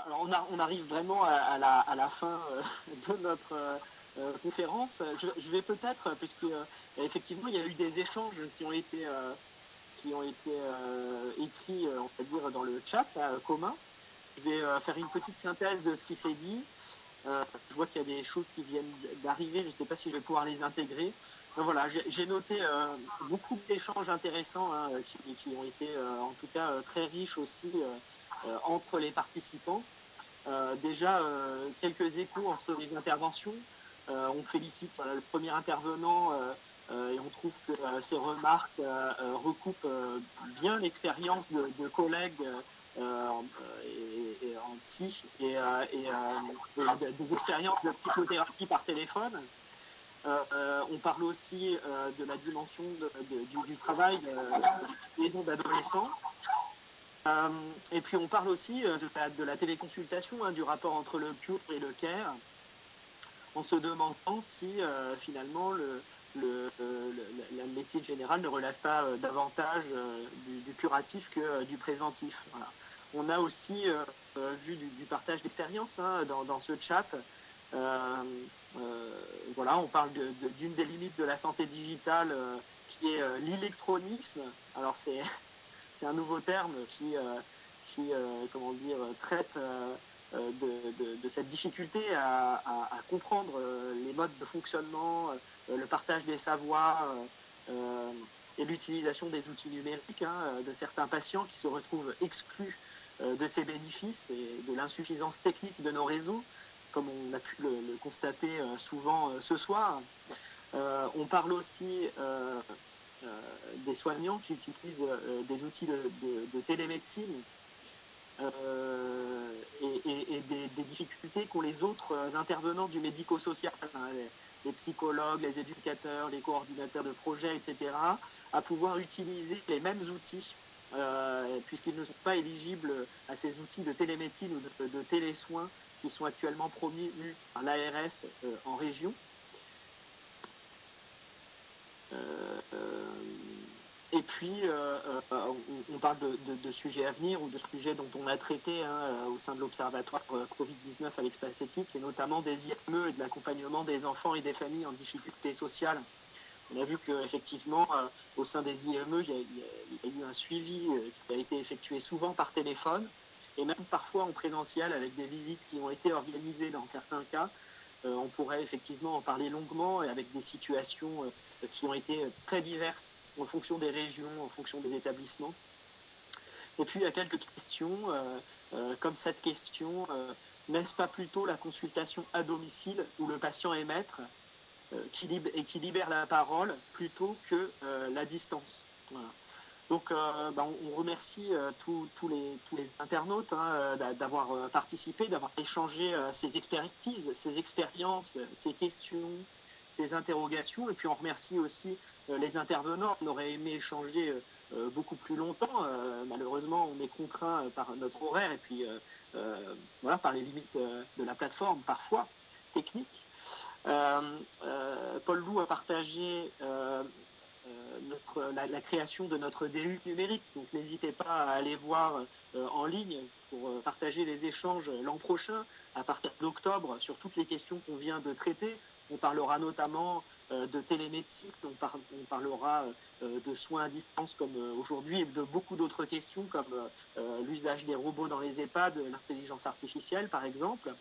Alors on arrive vraiment à la fin de notre conférence. Je vais peut-être, puisque effectivement il y a eu des échanges qui ont été écrits, on va dire, dans le chat là, commun. Je vais faire une petite synthèse de ce qui s'est dit. Je vois qu'il y a des choses qui viennent d'arriver, je ne sais pas si je vais pouvoir les intégrer. Mais voilà, j'ai noté beaucoup d'échanges intéressants qui ont été en tout cas très riches aussi entre les participants. Déjà, quelques échos entre les interventions. On félicite le premier intervenant et on trouve que ces remarques recoupent bien l'expérience de collègues en psy des expériences de psychothérapie par téléphone. On parle aussi de la dimension du travail des adolescents. Et puis on parle aussi de la téléconsultation, du rapport entre le cure et le care, en se demandant si finalement la médecine générale ne relève pas davantage du curatif que du préventif. Voilà. On a aussi vu du partage d'expérience dans ce chat. Voilà, on parle d'une des limites de la santé digitale qui est l'électronisme. Alors c'est un nouveau terme qui comment dire, traite de cette difficulté à comprendre les modes de fonctionnement, le partage des savoirs et l'utilisation des outils numériques de certains patients qui se retrouvent exclus de ces bénéfices et de l'insuffisance technique de nos réseaux, comme on a pu le constater souvent ce soir. On parle aussi des soignants qui utilisent des outils de télémédecine et des difficultés qu'ont les autres intervenants du médico-social, les psychologues, les éducateurs, les coordinateurs de projets, etc., à pouvoir utiliser les mêmes outils, puisqu'ils ne sont pas éligibles à ces outils de télémédecine ou de télésoins qui sont actuellement promus par l'ARS en région. Et puis, on parle de sujets à venir ou de sujets dont on a traité au sein de l'Observatoire Covid-19 à l'espace éthique, et notamment des IME et de l'accompagnement des enfants et des familles en difficulté sociale. On a vu qu'effectivement, au sein des IME, il y a eu un suivi qui a été effectué souvent par téléphone, et même parfois en présentiel avec des visites qui ont été organisées dans certains cas. On pourrait effectivement en parler longuement et avec des situations qui ont été très diverses en fonction des régions, en fonction des établissements. Et puis il y a quelques questions, comme cette question, n'est-ce pas plutôt la consultation à domicile où le patient est maître qui libère la parole plutôt que la distance. Voilà. Donc on remercie tous les internautes d'avoir participé, d'avoir échangé ces expertises, ces expériences, ces questions, ces interrogations. Et puis on remercie aussi les intervenants. On aurait aimé échanger beaucoup plus longtemps. Malheureusement, on est contraint par notre horaire et puis voilà, par les limites de la plateforme parfois techniques. Paul Loup a partagé la création de notre DU numérique. Donc n'hésitez pas à aller voir en ligne pour partager les échanges l'an prochain, à partir d'octobre, sur toutes les questions qu'on vient de traiter. On parlera notamment de télémédecine, on parlera de soins à distance comme aujourd'hui, et de beaucoup d'autres questions comme l'usage des robots dans les EHPAD, l'intelligence artificielle par exemple.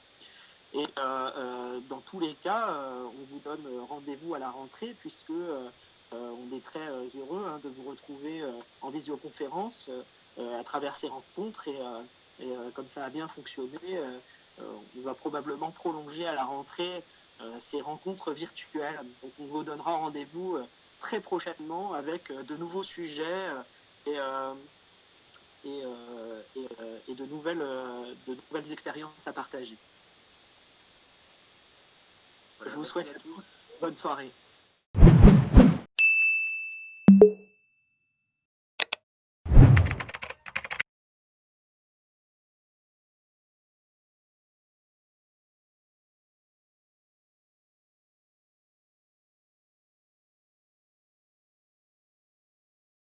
Et dans tous les cas, on vous donne rendez-vous à la rentrée puisque on est très heureux de vous retrouver en visioconférence à travers ces rencontres et comme ça a bien fonctionné, on va probablement prolonger à la rentrée ces rencontres virtuelles. Donc on vous donnera rendez-vous très prochainement avec de nouveaux sujets et de nouvelles expériences à partager. Voilà, je vous souhaite à tous bonne soirée.